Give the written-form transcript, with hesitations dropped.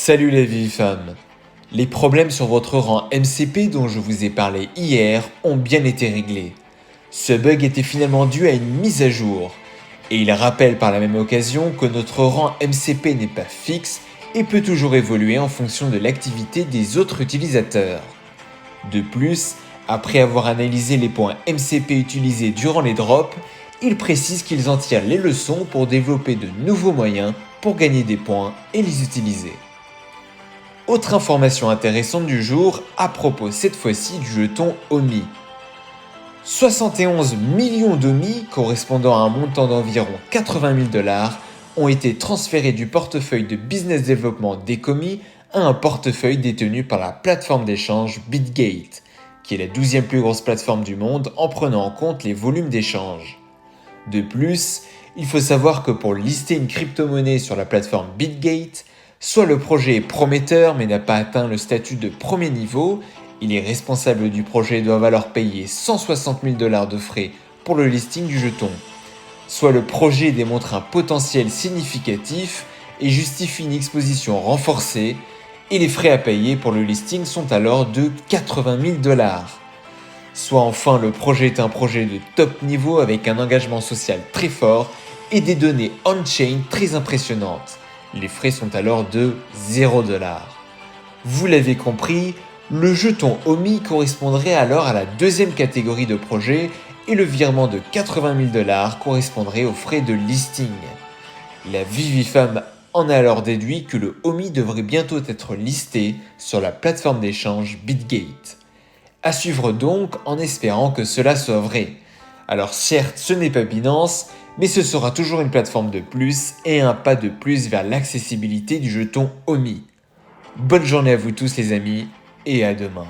Salut les vieilles femmes. Les problèmes sur votre rang MCP dont je vous ai parlé hier ont bien été réglés. Ce bug était finalement dû à une mise à jour. Et il rappelle par la même occasion que notre rang MCP n'est pas fixe et peut toujours évoluer en fonction de l'activité des autres utilisateurs. De plus, après avoir analysé les points MCP utilisés durant les drops, il précise qu'ils en tirent les leçons pour développer de nouveaux moyens pour gagner des points et les utiliser. Autre information intéressante du jour à propos cette fois-ci du jeton OMI. 71 millions d'OMI, correspondant à un montant d'environ 80 000 $, ont été transférés du portefeuille de business development d'Ecomi à un portefeuille détenu par la plateforme d'échange BitGate, qui est la 12e plus grosse plateforme du monde en prenant en compte les volumes d'échange. De plus, il faut savoir que pour lister une crypto-monnaie sur la plateforme BitGate, soit le projet est prometteur mais n'a pas atteint le statut de premier niveau, et les responsables du projet doivent alors payer 160 000 $ de frais pour le listing du jeton. Soit le projet démontre un potentiel significatif et justifie une exposition renforcée, et les frais à payer pour le listing sont alors de 80 000 $. Soit enfin le projet est un projet de top niveau avec un engagement social très fort et des données on-chain très impressionnantes. Les frais sont alors de 0 $. Vous l'avez compris, le jeton OMI correspondrait alors à la deuxième catégorie de projet et le virement de 80 000 $ correspondrait aux frais de listing. La Vivifam en a alors déduit que le OMI devrait bientôt être listé sur la plateforme d'échange BitGate. À suivre donc en espérant que cela soit vrai. Alors certes, ce n'est pas Binance, mais ce sera toujours une plateforme de plus et un pas de plus vers l'accessibilité du jeton OMI. Bonne journée à vous tous les amis et à demain.